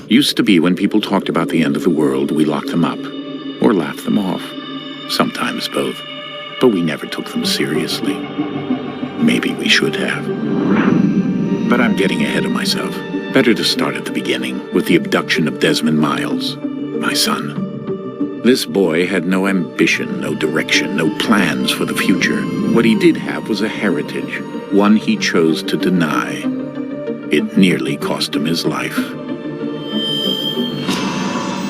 Used to be when people talked about the end of the world, we locked them up. Or laughed them off. Sometimes both. But we never took them seriously. Maybe we should have. But I'm getting ahead of myself. Better to start at the beginning, with the abduction of Desmond Miles, my son. This boy had no ambition, no direction, no plans for the future. What he did have was a heritage, one he chose to deny. It nearly cost him his life.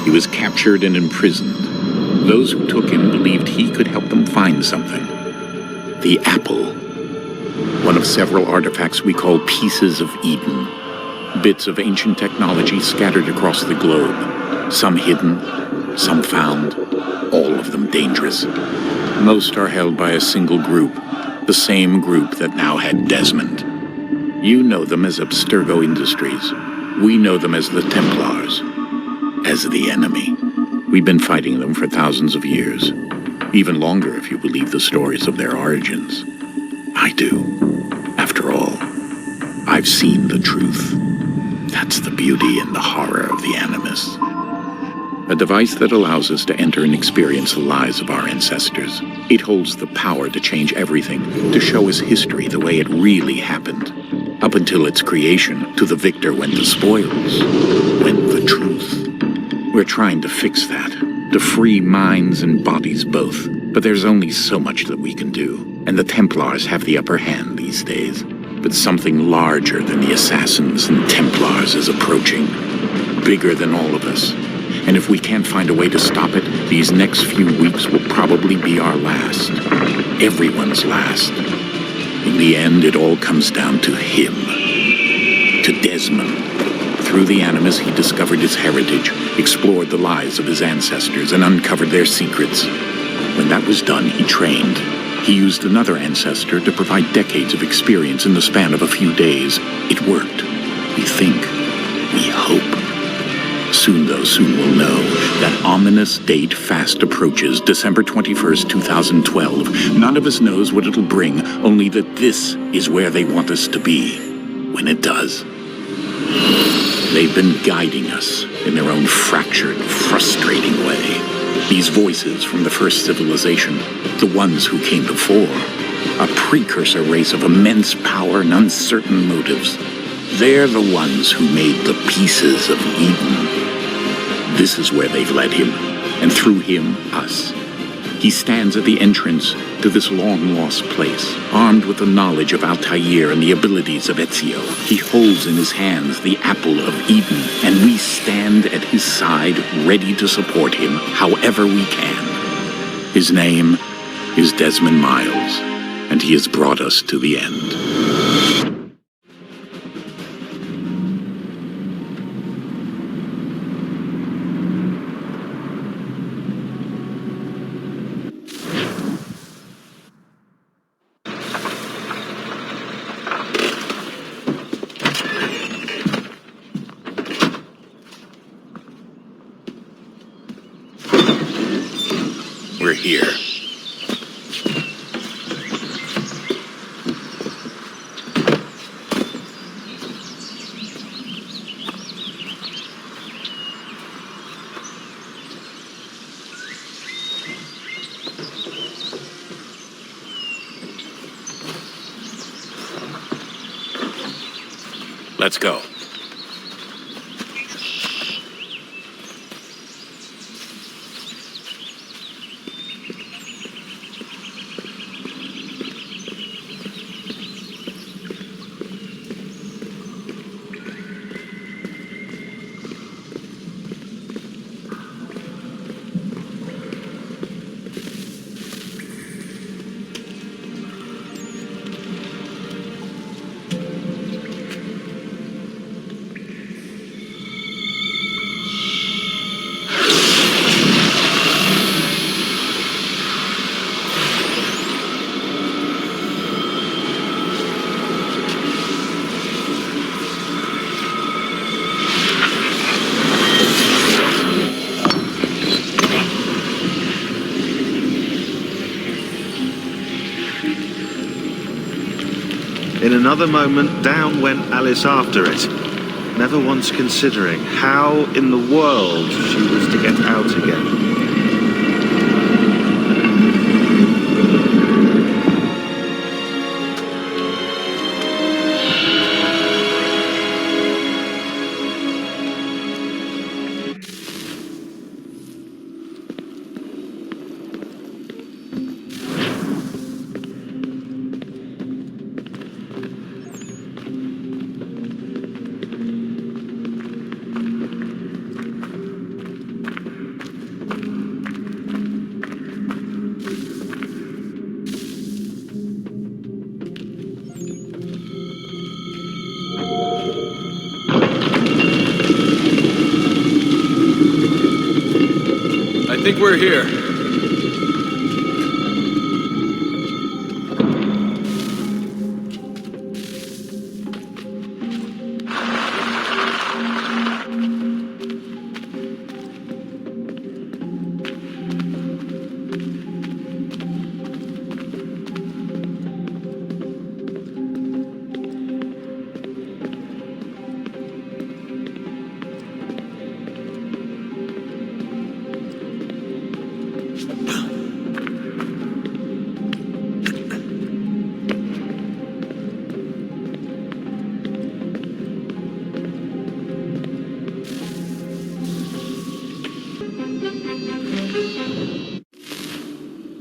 He was captured and imprisoned. Those who took him believed he could help them find something. The apple. One of several artifacts we call pieces of Eden. Bits of ancient technology scattered across the globe. Some hidden, some found, all of them dangerous. Most are held by a single group, the same group that now had Desmond. You know them as Abstergo Industries. We know them as the Templars, as the enemy. We've been fighting them for thousands of years, even longer if you believe the stories of their origins. I do. After all, I've seen the truth. That's the beauty and the horror of the Animus. A device that allows us to enter and experience the lives of our ancestors. It holds the power to change everything, to show us history the way it really happened. Up until its creation, to the victor went the spoils, went the truth. We're trying to fix that, to free minds and bodies both. But there's only so much that we can do, and the Templars have the upper hand these days. But something larger than the Assassins and Templars is approaching, bigger than all of us. And if we can't find a way to stop it, these next few weeks will probably be our last. Everyone's last. In the end, it all comes down to him. To Desmond. Through the Animus, he discovered his heritage, explored the lives of his ancestors, and uncovered their secrets. When that was done, he trained. He used another ancestor to provide decades of experience in the span of a few days. It worked. We think. We hope. Soon, though, soon we'll know. That ominous date fast approaches, December 21st, 2012. None of us knows what it'll bring, only that this is where they want us to be, when it does. They've been guiding us in their own fractured, frustrating way. These voices from the first civilization, the ones who came before, a precursor race of immense power and uncertain motives. They're the ones who made the pieces of Eden. This is where they've led him, and through him, us. He stands at the entrance to this long-lost place, armed with the knowledge of Altair and the abilities of Ezio. He holds in his hands the apple of Eden, and we stand at his side, ready to support him however we can. His name is Desmond Miles, and he has brought us to the end. We're here. Let's go. In another moment, down went Alice after it. never once considering how in the world she was to get out again. I think we're here.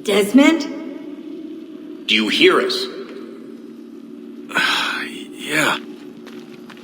Desmond? Do you hear us? Yeah.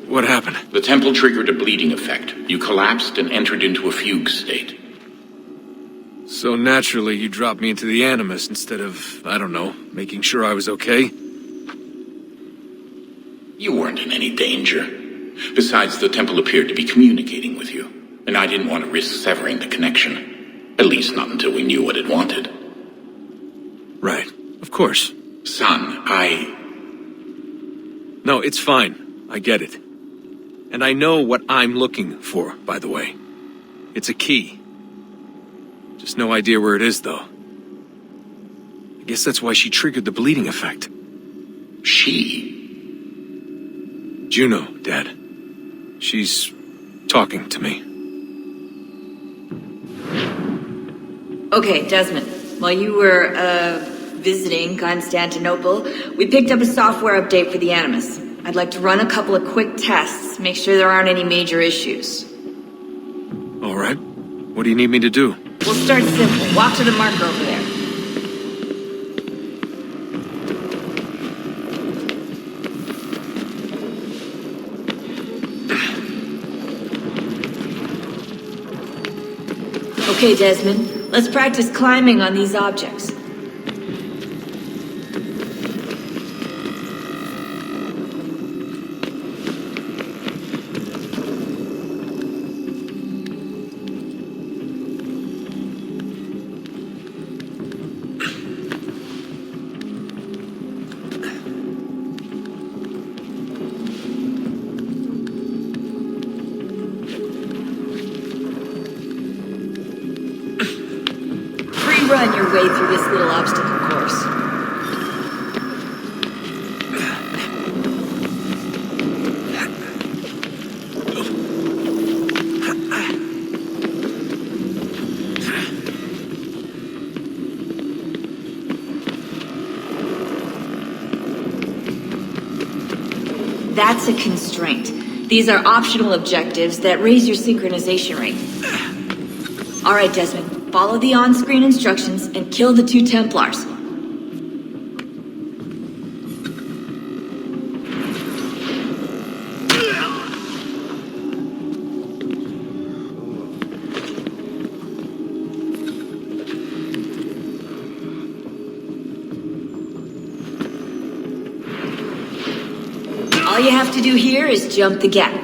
What happened? The temple triggered a bleeding effect. You collapsed and entered into a fugue state. So naturally, you dropped me into the Animus instead of, I don't know, making sure I was okay? You weren't in any danger. Besides, the temple appeared to be communicating with you, and I didn't want to risk severing the connection. At least not until we knew what it wanted. Right. Of course. Son, No, it's fine. I get it. And I know what I'm looking for, by the way. It's a key. Just no idea where it is, though. I guess that's why she triggered the bleeding effect. She? Juno, Dad. She's talking to me. Okay, Desmond. While you were, visiting Constantinople, we picked up a software update for the Animus. I'd like to run a couple of quick tests, make sure there aren't any major issues. All right. What do you need me to do? We'll start simple. Walk to the marker over there. Okay, Desmond. Let's practice climbing on these objects. Run your way through this little obstacle course. That's a constraint. These are optional objectives that raise your synchronization rate. All right, Desmond. Follow the on-screen instructions and kill the 2 Templars. All you have to do here is jump the gap.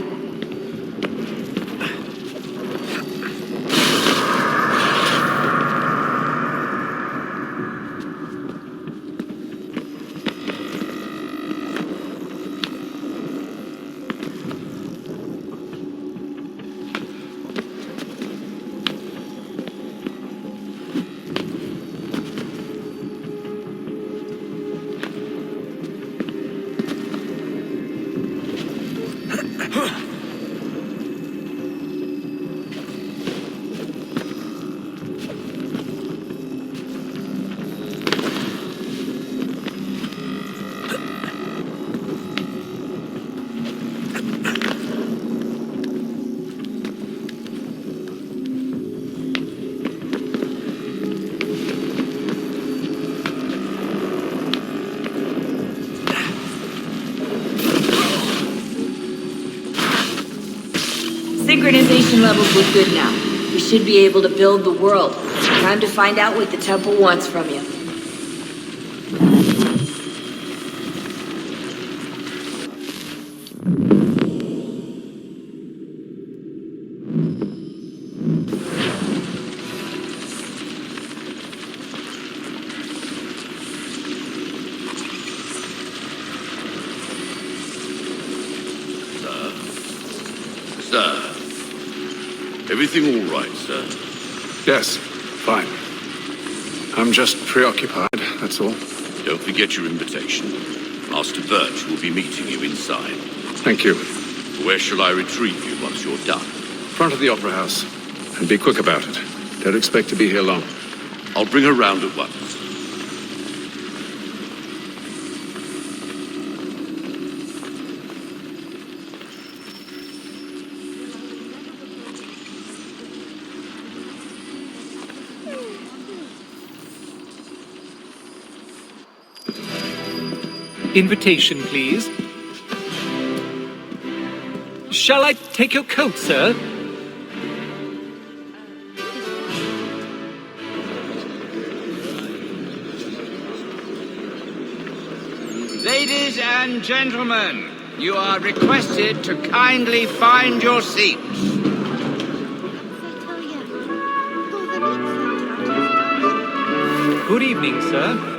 synchronization levels look good now. We should be able to build the world. Time to find out what the temple wants from you. Sir. Everything all right, sir? Yes, fine. I'm just preoccupied, that's all. Don't forget your invitation. Master Birch will be meeting you inside. Thank you. Where shall I retrieve you once you're done? Front of the Opera House. And be quick about it. Don't expect to be here long. I'll bring her round at once. Invitation, please. Shall I take your coat, sir? Ladies and gentlemen, you are requested to kindly find your seats. Good evening, sir.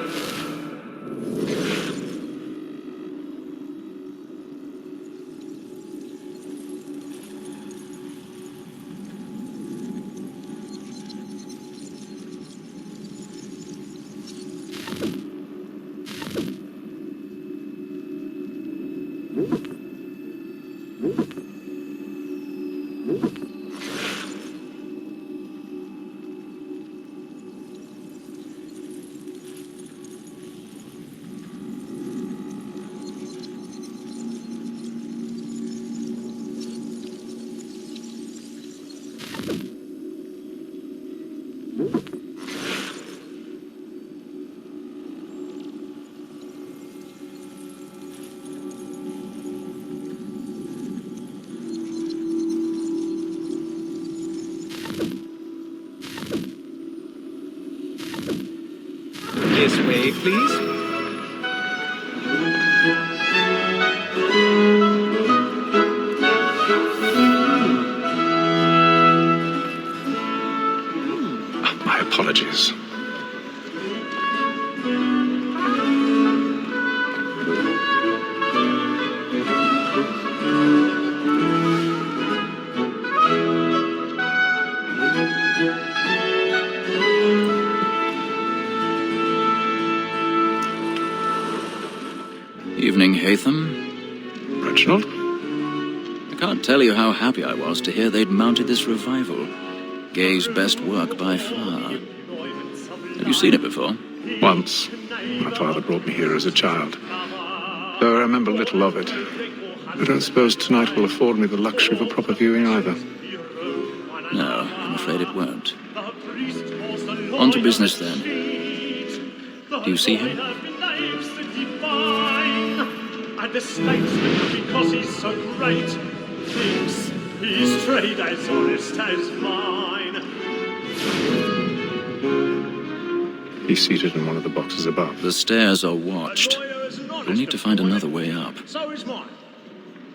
This way, please. My apologies. Evening, Hatham. Reginald? I can't tell you how happy I was to hear they'd mounted this revival. Gay's best work by far. Have you seen it before? Once. My father brought me here as a child. Though I remember little of it. I don't suppose tonight will afford me the luxury of a proper viewing either. No, I'm afraid it won't. On to business then. Do you see him? And the statesman, because he's so great, thinks his trade as honest as mine. He's seated in one of the boxes above. The stairs are watched. We'll need to find another way up. So is mine.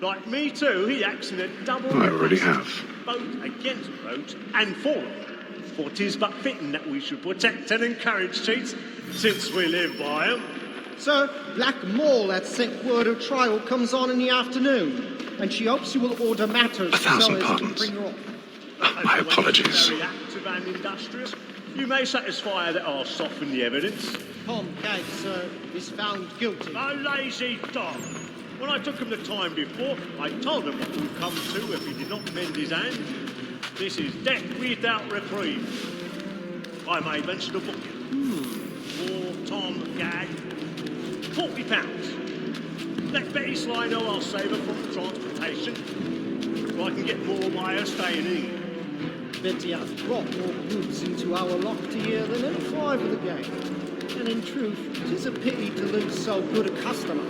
Like me too, he acts in a double... I already have. Both against both and for them. For 'tis but fitting that we should protect and encourage cheats, since we live by 'em. Sir, Black Mall at St. Word of Trial comes on in the afternoon, and she hopes you will order matters 1,000 so as to pardons. bring her off. My apologies. Very active and industrious. You may satisfy her that I'll soften the evidence. Tom Cagg, sir, is found guilty. A lazy dog. When I took him the time before, I told him what would come to if he did not mend his hand. This is death without reprieve. I may venture to book it. For Tom Gag, £40. Let Betty Sly know I'll save her from transportation. So I can get more by her staying in. Betty has brought more goods into our loft here than any five of the gang. And in truth, 'tis a pity to lose so good a customer.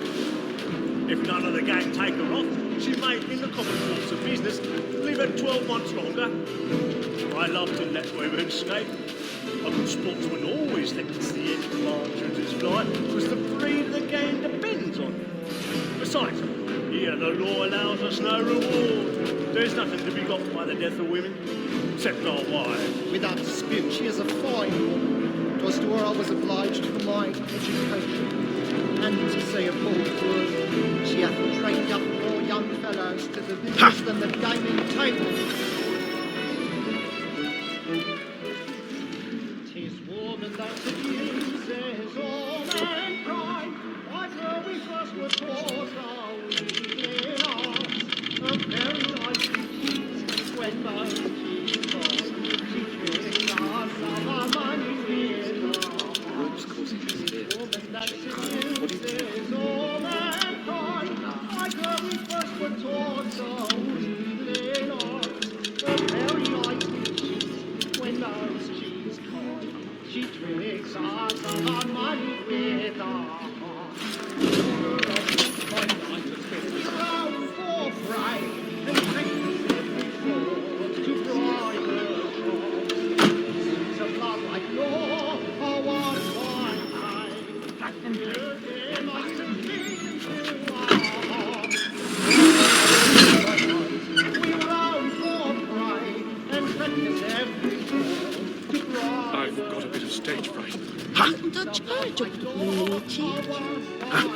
If none of the gang take her off, she may, in the common course of business, leave her 12 months longer. I love to let women escape. A good sportsman always thinks the end of partridge's flight because the breed of the game depends on it. Besides, here the law allows us no reward. There's nothing to be got by the death of women, except our wives. Without dispute, she is a fine woman. 'Twas to her I was obliged for my education. And to say a bold word, she hath trained up more young fellows to the business than the gaming table. 'Tis woman that accuses all mankind. Like her we first were taught our weakling arts. A very nice disease when most she's lost. She tricks us of our money with her. Woman that accuses all mankind. Like her we first were taught our weakling arts. A very nice disease when most she's lost. She tricks us of our money with her. I've got a bit of stage fright. The church of the blue cheese.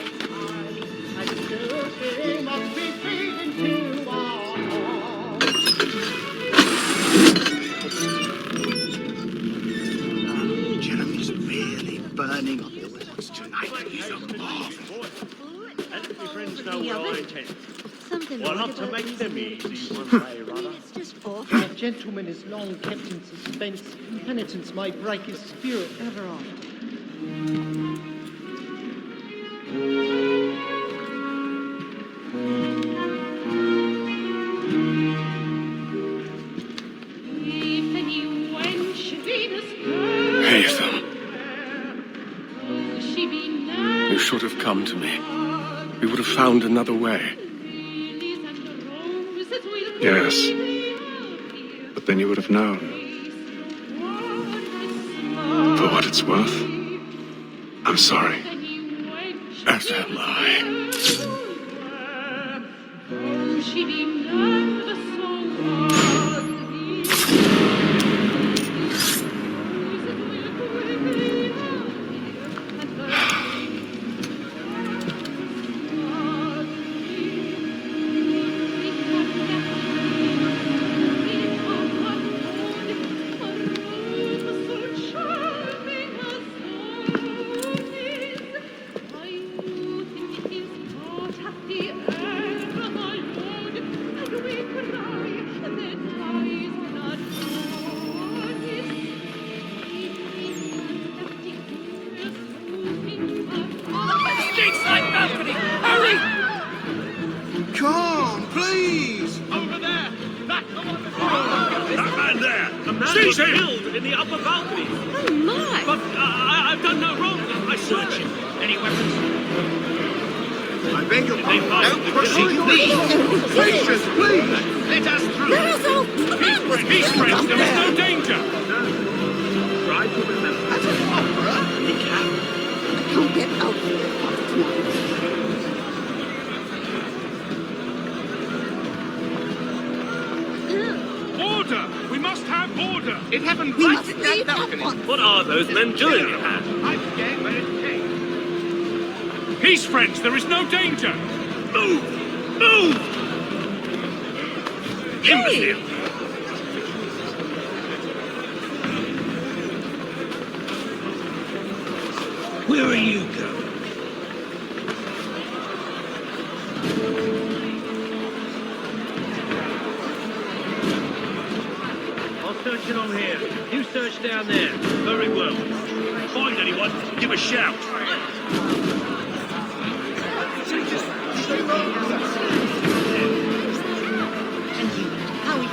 Jeremy's really burning on the words tonight. He's a marvel. And if your friends know where I intend. Something Well, like not to about make these them little easy, one cheese. way or other. It's just awful. A gentleman is long kept in suspense. Penitence may break his spirit ever after. Haytham, you should have come to me. We would have found another way. Yes, but then you would have known. For what it's worth, I'm sorry. As am I. Come on, please! Over there! That man there! The man Seize was him! killed in the upper balcony. Oh my! But I've done no wrong. I searched him. Any weapons? I beg your They pardon. find Don't the proceed, killer. please! Patience, please! Let us through! Let us out! The man was Peace, killed friends, up there is there! no danger! Try to remember. That's an opera! He can. You'll get out of here. Order! We must have order! It happened We right must in that leave at balcony. once. What are those men doing? I forget where it came. Peace, friends, there is no danger! Move! Move! Imbecile! Where are you going? I'll search it on here. You search down there. Very well. Find anyone, give a shout! How are you?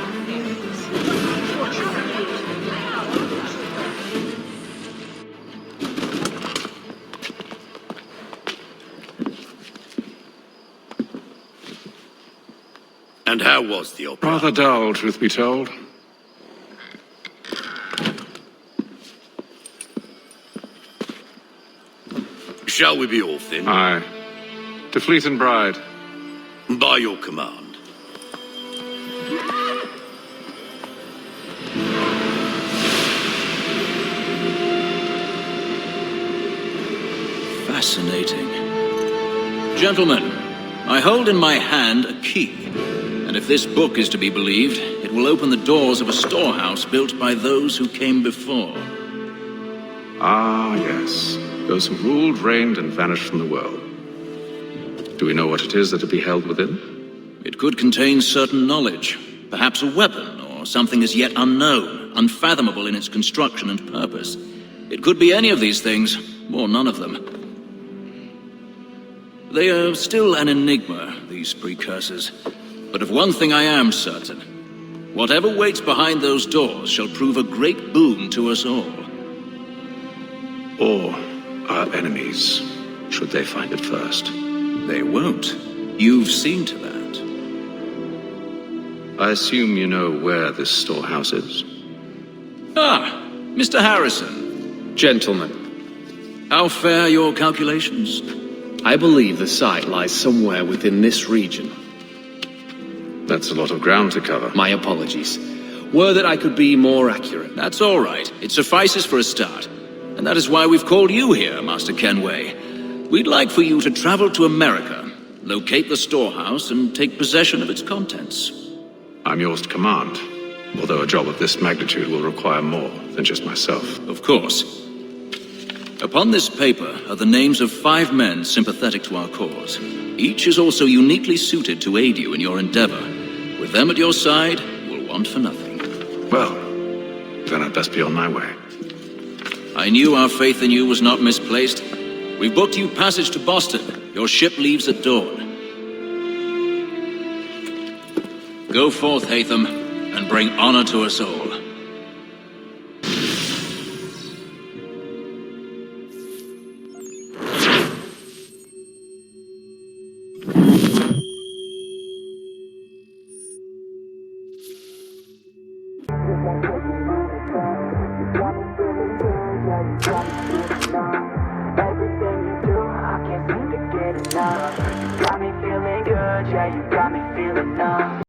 And how was the opera? Rather dull, truth be told. Shall we be off then? Aye. To Fleet and Bride. By your command. Fascinating. Gentlemen, I hold in my hand a key. And if this book is to be believed, it will open the doors of a storehouse built by those who came before. Ah, yes. Those who ruled, reigned, and vanished from the world. Do we know what it is that to be held within? It could contain certain knowledge, perhaps a weapon, or something as yet unknown, unfathomable in its construction and purpose. It could be any of these things, or none of them. They are still an enigma, these precursors. But of one thing I am certain. Whatever waits behind those doors shall prove a great boon to us all. Or our enemies, should they find it first. They won't. You've seen to that. I assume you know where this storehouse is? Ah, Mr. Harrison. Gentlemen, How fare your calculations? I believe the site lies somewhere within this region. That's a lot of ground to cover. My apologies. Were that I could be more accurate. That's all right. It suffices for a start. And that is why we've called you here, Master Kenway. We'd like for you to travel to America, locate the storehouse, and take possession of its contents. I'm yours to command, although a job of this magnitude will require more than just myself. Of course. Upon this paper are the names of 5 men sympathetic to our cause. Each is also uniquely suited to aid you in your endeavor. With them at your side, you will want for nothing. Well, then I'd best be on my way. I knew our faith in you was not misplaced. We've booked you passage to Boston. Your ship leaves at dawn. Go forth, Hatham, and bring honor to us all. Everything you do, I can't seem to get enough. Got me feeling good, yeah, you got me feeling numb.